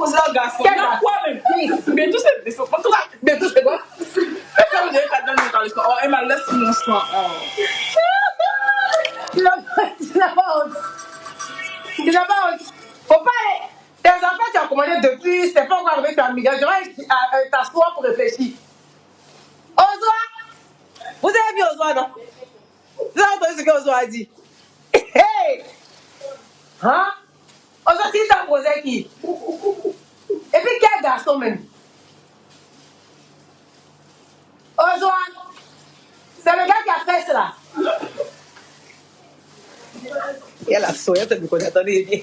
poser un garçon. Quel Non, quoi même? Bientôt c'est quoi? Bientôt c'est quoi? Quand vous avez qu'à donner dans le sang. Oh, Emma, laisse mon sang. Tu n'as pas honte. Tu n'as pas honte. Faut pas aller. Tes enfants, tu as commandé depuis, c'est pas encore avec ta amiga. Tu vas t'asseoir pour réfléchir. Ozoa! Vous avez vu Ozoa, non? Vous avez entendu ce que Ozoa a dit? Hey! Hein? Ozoa, tu t'as posé qui? Et puis quel garçon même? Ozoa! C'est le gars qui a fait cela. Et elle a soya, tu me connais, attendez bien.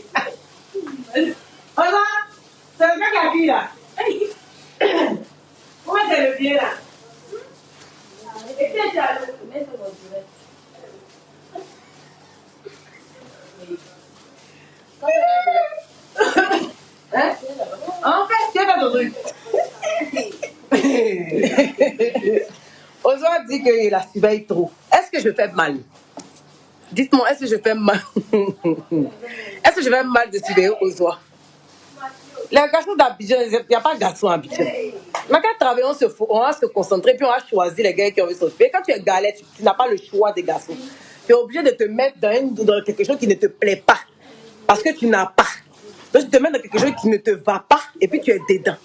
Ozoa! C'est le gars qui a dit là. Où est le pied là? Et puis tu as le mettre dans le direct. Hein? En fait, tu es dans le truc. Ozoa dit qu'il la surveille trop. Est-ce que je fais mal? Dites-moi, est-ce que je fais mal? Est-ce que je fais mal de surveiller Ozoa? Les garçons d'Abidjan, il n'y a pas de garçons à Abidjan. Mais quand travailler, on va se concentrer, puis on va choisir les gars qui ont envie de se faire. Quand tu es galère, tu n'as pas le choix des garçons. Tu es obligé de te mettre dans quelque chose qui ne te plaît pas. Parce que tu n'as pas. Donc tu te mets dans quelque chose qui ne te va pas, et puis tu es dedans.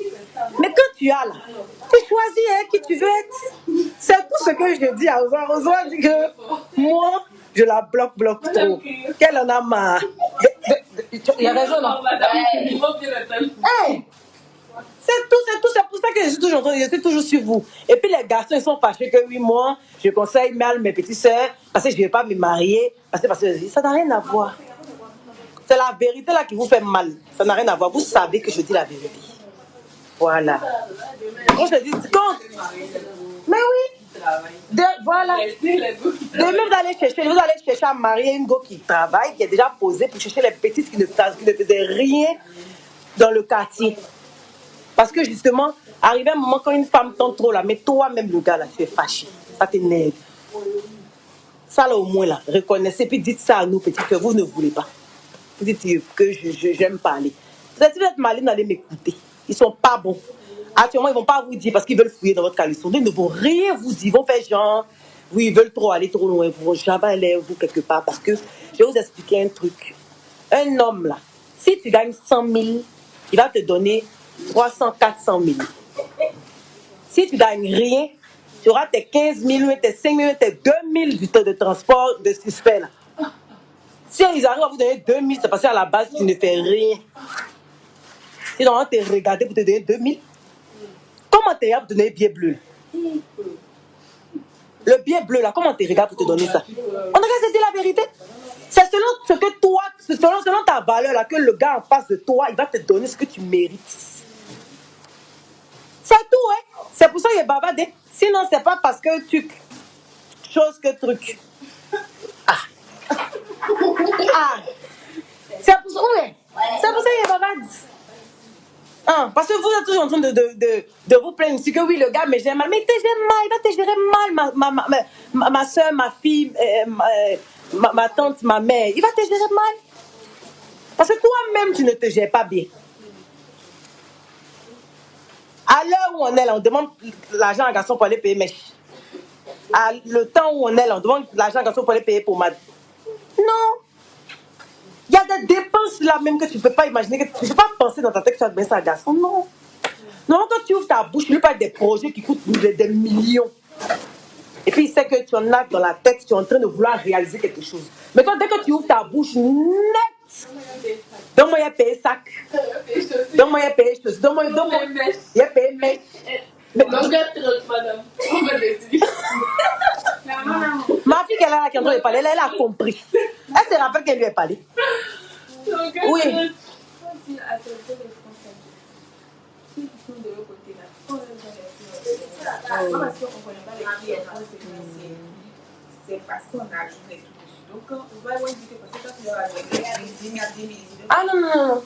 Mais quand tu as là, tu choisis qui tu veux être. C'est tout ce que je dis à Ozoa. Ozoa dit que moi, je la bloque trop. Qu'elle en a marre. Il y a raison, non? Hey! C'est tout. C'est pour ça que je suis toujours sur vous. Et puis les garçons, ils sont fâchés que oui, moi, je conseille mal mes petites sœurs parce que je ne vais pas me marier. Parce que ça n'a rien à voir. C'est la vérité là qui vous fait mal. Ça n'a rien à voir. Vous savez que je dis la vérité. Voilà. Moi, je dis, mais oui. Voilà. Demain, vous allez chercher à marier une go qui travaille, qui est déjà posée pour chercher les petites qui ne faisaient rien dans le quartier. Parce que justement, arrivé un moment quand une femme tente trop là, mais toi-même le gars là, tu es fâché. Ça t'énerve. Ça là au moins là, reconnaissez, puis dites ça à nous petits que vous ne voulez pas. Vous dites que j'aime parler. Vous êtes malins d'aller m'écouter. Ils sont pas bons. Actuellement, ils vont pas vous dire parce qu'ils veulent fouiller dans votre caleçon. Ils ne vont rien vous dire. Ils vont faire genre, oui, ils veulent trop aller trop loin. Ils vont jamais aller vous quelque part. Parce que je vais vous expliquer un truc. Un homme là, si tu gagnes 100 000, il va te donner 300, 400 000. Si tu gagnes rien, tu auras tes 15 000, tes 5 000, tes 2 000 du temps de transport de suspect là. Si ils arrivent à vous donner 2 000, c'est parce qu'à la base, tu ne fais rien. Ils ont te regarder pour te donner 2 000. Comment tu es pour te donner le billet bleu? Le billet bleu, là, comment tu regardes pour te donner ça? On devrait se dire la vérité. C'est selon ce que toi, selon ta valeur, là, que le gars en face de toi, il va te donner ce que tu mérites. C'est tout, hein? C'est pour ça qu'il est bavardé. Sinon, c'est pas parce que tu... chose que truc. Ah! C'est pour ça, ouais. C'est pour ça qu'il est bavardé. Parce que vous êtes toujours en train de vous plaindre ici que oui, le gars me gère mal. Mais il te gère mal, il va te gérer mal, ma soeur, ma fille, ma tante, ma mère. Il va te gérer mal. Parce que toi-même, tu ne te gères pas bien. À l'heure où on est là, on demande l'argent à un garçon pour aller payer mes. À le temps où on est là, on demande l'argent à un garçon pour aller payer pour ma. Non. Il y a des dépenses là même que tu ne peux pas imaginer, que tu ne peux pas penser dans ta tête que tu vas donner ça à un garçon. Non. Non, quand tu ouvres ta bouche, tu lui parles des projets qui coûtent des millions. Et puis il sait que tu en as dans la tête, tu es en train de vouloir réaliser quelque chose. Mais toi, dès que tu ouvres ta bouche, net. Donne-moi un payer sac. Donne-moi un payer chose. Donne-moi un payer mèche. Madame. Ma fille qui est là qui est en train de parler, elle a compris. Elle se rappelle qu'elle lui a parlé. Oui. Ah non.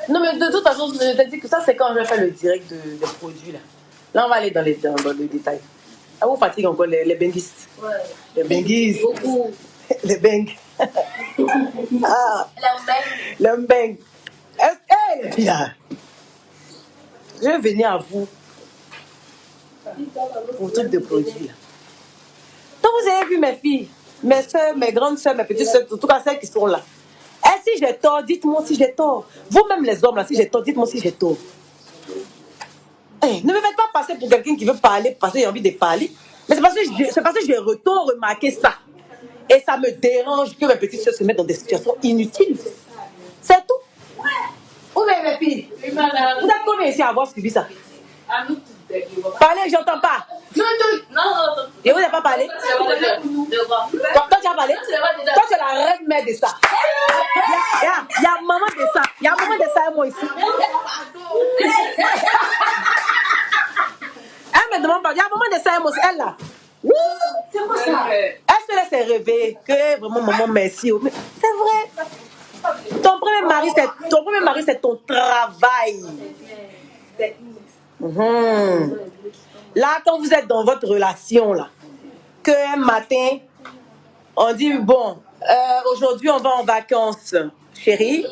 Non, mais de toute façon, je t'ai dit que ça, c'est quand je vais faire le direct des produits là. Là, on va aller dans le détail. Ah, vous fatigue encore les benguistes. Ouais. Les benguistes. Beaucoup. Les bengues. Ah. Le beng. Hey, les filles là. Je vais venir à vous pour truc de produit. Là. Donc vous avez vu mes filles, mes soeurs, mes grandes soeurs, mes petites soeurs, en tout cas celles qui sont là. Et si j'ai tort, dites-moi si j'ai tort. Vous-même les hommes là, si j'ai tort, dites-moi si j'ai tort. Ne me faites pas passer pour quelqu'un qui veut parler parce que j'ai envie de parler. Mais c'est parce que j'ai remarqué ça. Et ça me dérange que mes petites soeurs se mettent dans des situations inutiles. C'est tout. Où est mes filles? Vous êtes combien ici à avoir suivi ça? Parlez, j'entends pas. Non. Je vous ai pas parlé. Toi, tu as parlé. Toi, tu es la reine mère de ça. Il y a maman de ça. Il y a maman de ça et moi ici. Elle me demande pas. Il y a maman de ça et moi aussi. Elle là. C'est quoi ça? Elle se laisse rêver. Que vraiment, maman, merci. C'est vrai. Ton premier mari, c'est ton travail. Là, quand vous êtes dans votre relation, là, qu'un matin, on dit, bon, aujourd'hui, on va en vacances, chérie.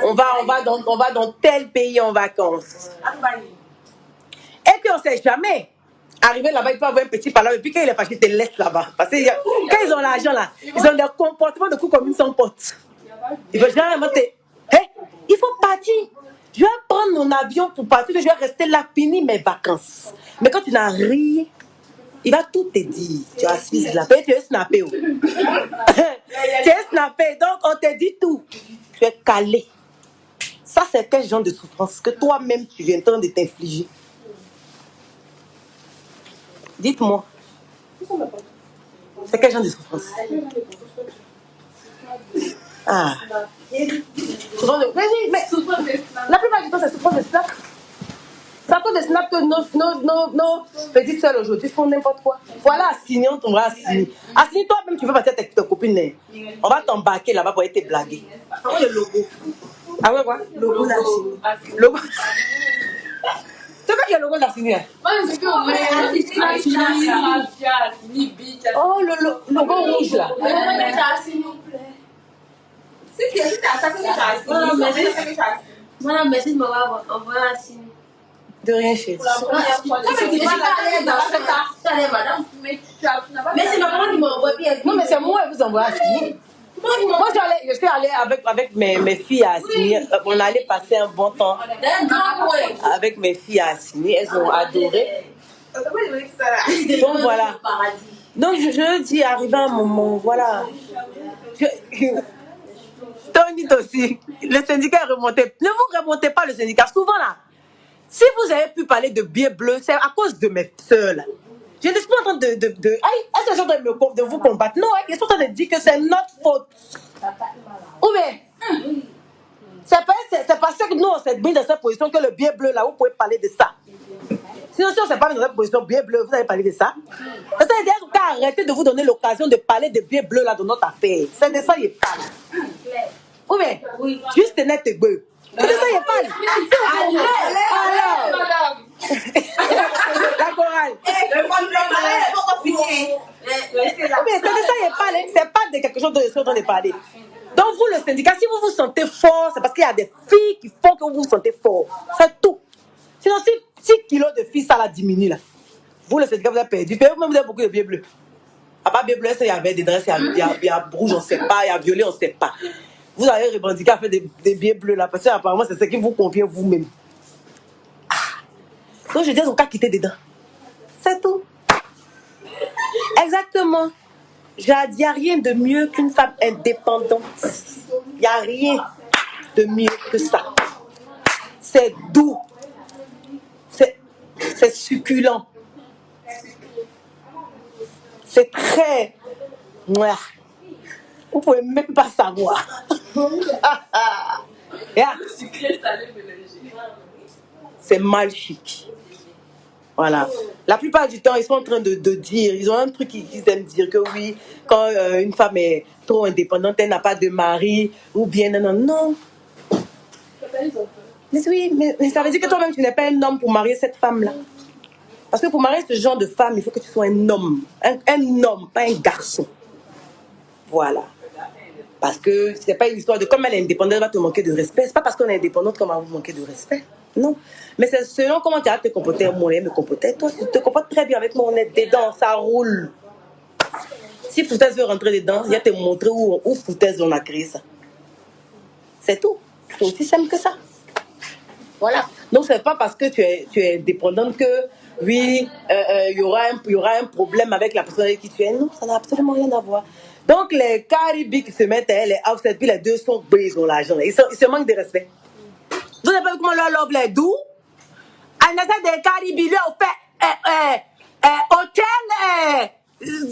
On va dans tel pays en vacances. Et puis, on ne sait jamais. Arrivé là-bas, il peut avoir un petit palabre. Et puis, quand il est fâché, il te laisse là-bas. Parce que quand ils ont l'argent, là, ils ont des comportements de coups comme une sans pote. Ils veulent généralement te... Hey, il faut partir. Je vais prendre mon avion pour partir. Je vais rester là, finir mes vacances. Mais quand tu n'as rien, il va tout te dire. Tu as suivi la paix, tu es snappé. Tu es snappé. Donc, on te dit tout. Tu es calé. Ça, c'est quel genre de souffrance que toi-même, tu viens en train de t'infliger? Dites-moi. C'est quel genre de souffrance? Ah. Oui, mais la plupart du temps, c'est souffrance de snap. C'est à cause de snap que nos petites soeurs aujourd'hui font n'importe quoi. Voilà, Assini, on tombera Assini. Assini, toi-même, tu veux partir avec tes copines. On va t'embarquer là-bas pour aller te blaguer. Ah, le logo. Ah ouais, quoi? Logo d'Assini. Logo. C'est quoi qui est le logo d'Assini? Oh, le logo rouge là. Madame, merci de m'avoir envoyé un signe. De rien, chérie. Mais c'est ma maman qui m'a envoyé. Non, mais c'est moi qui vous envoie à signer. Moi, je suis allée avec mes filles à signer. On allait passer un bon temps avec mes filles à signer. Elles ont adoré. Donc voilà. Donc je dis, arrivé un moment, voilà. Tony aussi, le syndicat est remonté. Ne vous remontez pas le syndicat. Souvent là, si vous avez pu parler de billets bleus, c'est à cause de mes soeurs là. Je ne suis pas en train de est-ce que je suis en train de vous combattre? Non, je suis en train de dire que c'est notre faute. Ou bien, c'est parce que nous on s'est mis dans cette position que le billet bleu là, vous pouvez parler de ça. Sinon, si on ne s'est pas mis dans cette position, billet bleu, vous allez parler de ça. C'est ça, il faut arrêter de vous donner l'occasion de parler de billets bleus là dans notre affaire. C'est de ça qu'il parle. Ou bien, juste net et bleu. C'est de ça qu'il parle. Alors, la chorale. C'est de ça qu'il parle. C'est pas de quelque chose dont je suis en train de parler. Donc, vous, le syndicat, si vous vous sentez fort, c'est parce qu'il y a des filles qui font que vous vous sentez fort. C'est tout. Sinon, si 6 kilos de filles, ça la diminue là. Vous, le syndicat, vous avez perdu. Vous-même, vous avez beaucoup de billets bleus. À part billets bleus, il y avait des dresses, il y a rouge, on ne sait pas, il y a violet, on ne sait pas. Vous avez revendiqué à faire des billets bleus là, parce que apparemment, c'est ce qui vous convient vous-même. Ah. Donc, je dis, on va quitter dedans. C'est tout. Exactement. Il n'y a rien de mieux qu'une femme indépendante. Il n'y a rien de mieux que ça. C'est doux. C'est succulent. C'est très... Vous pouvez même pas savoir. C'est mal chic. Voilà. La plupart du temps, ils sont en train de dire, ils ont un truc qu'ils aiment dire, que oui, quand une femme est trop indépendante, elle n'a pas de mari, ou bien non. Mais oui, mais ça veut dire que toi-même, tu n'es pas un homme pour marier cette femme-là. Parce que pour marier ce genre de femme, il faut que tu sois un homme. Un homme, pas un garçon. Voilà. Parce que c'est pas une histoire de comme elle est indépendante, elle va te manquer de respect. C'est pas parce qu'on est indépendante qu'on va vous manquer de respect. Non. Mais c'est selon comment tu as te comporter, mon me comporter. Toi, tu te comportes très bien avec mon nez dedans, ça roule. Si Foutaise veut rentrer dedans, il y a te montrer où Foutaise on a créé ça. C'est tout. C'est aussi simple que ça. Voilà. Donc, c'est pas parce que tu es dépendante que, oui, il y aura un problème avec la personne avec qui tu es. Non, ça n'a absolument rien à voir. Donc, les Caribis qui se mettent, les offset, puis les deux sont brisés dans l'argent. Ils se manquent de respect. Vous savez pas comment leur love les doux? Un essai des Caribis, lui, on fait hôtel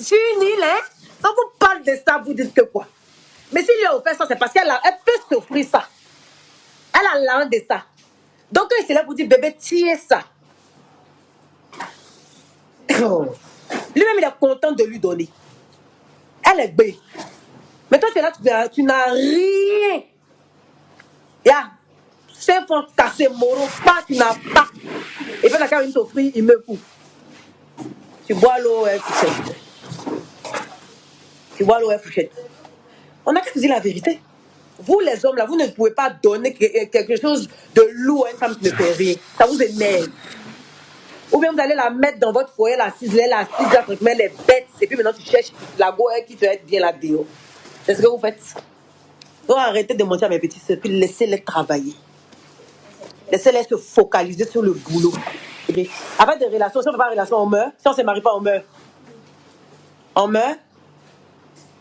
sur une île. Hein? Quand vous parlez de ça, vous dites que quoi? Mais si lui a offert ça, c'est parce qu'elle peut s'offrir ça. Elle a l'âme de ça. Donc, quand il est là pour dire, bébé, tiens ça. Oh. Lui-même, il est content de lui donner. Elle est belle. Mais toi, tu es là, tu n'as rien. Ya. 5 francs cassés, moro, pas, tu n'as pas. Et puis, quand il t'offre, il me coupe. Tu bois l'eau, elle fouchette. Tu bois l'eau, elle fouchette. On a qu'à se dire la vérité. Vous, les hommes, là, vous ne pouvez pas donner quelque chose de lourd à une femme qui ne fait rien. Ça vous énerve. Ou bien vous allez la mettre dans votre foyer, la ciseler, mais les bêtes. Et puis maintenant, tu cherches la go qui te être bien là-dedans. C'est ce que vous faites. Donc arrêtez de mentir à mes petits soeurs, puis laissez-les travailler. Laissez-les se focaliser sur le boulot. Okay? Avec des relations, si on ne fait pas de relations, on meurt. Si on ne se marie pas, on meurt. On meurt.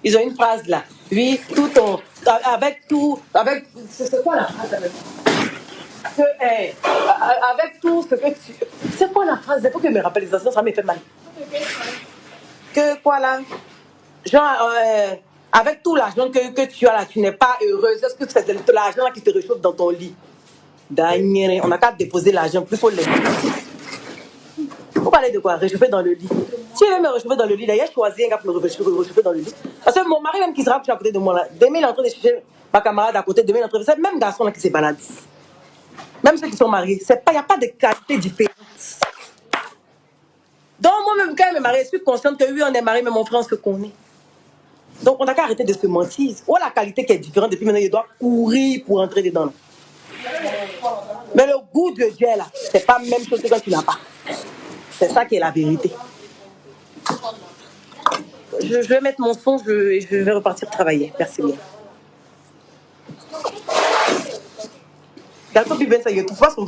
Ils ont une phrase là. Oui, tout ton. Avec tout. Avec. C'est quoi la phrase avec que, avec tout ce que tu. C'est quoi la phrase? Il faut que je me rappelle, ça me fait mal. Que quoi là? Genre, avec tout l'argent que tu as là, tu n'es pas heureuse. Est-ce que c'est de l'argent qui te réchauffe dans ton lit? On n'a qu'à déposer l'argent, plus faut le. Vous parlez de quoi? Réchauffer dans le lit. Si je veux me réchauffer dans le lit, là, il a choisi un gars pour me réchauffer dans le lit. Parce que mon mari, même qui sera à côté de moi, là, demain il est en train de chercher ma camarade à côté, demain il est en train de. C'est le même garçon là qui se balade. Même ceux qui sont mariés, il n'y a pas de qualité différente. Donc, moi-même, quand je me marie, je suis consciente que oui, on est mariés, mais mon frère, on se connaît. Donc, on n'a qu'à arrêter de se mentir. Ou la qualité qui est différente, depuis maintenant, il doit courir pour entrer dedans. Mais le goût de Dieu, là, c'est pas la même chose que quand tu n'as pas. C'est ça qui est la vérité. Je vais mettre mon son, je vais repartir travailler. Merci bien. D'accord, puis ben ça y est, tout passe, on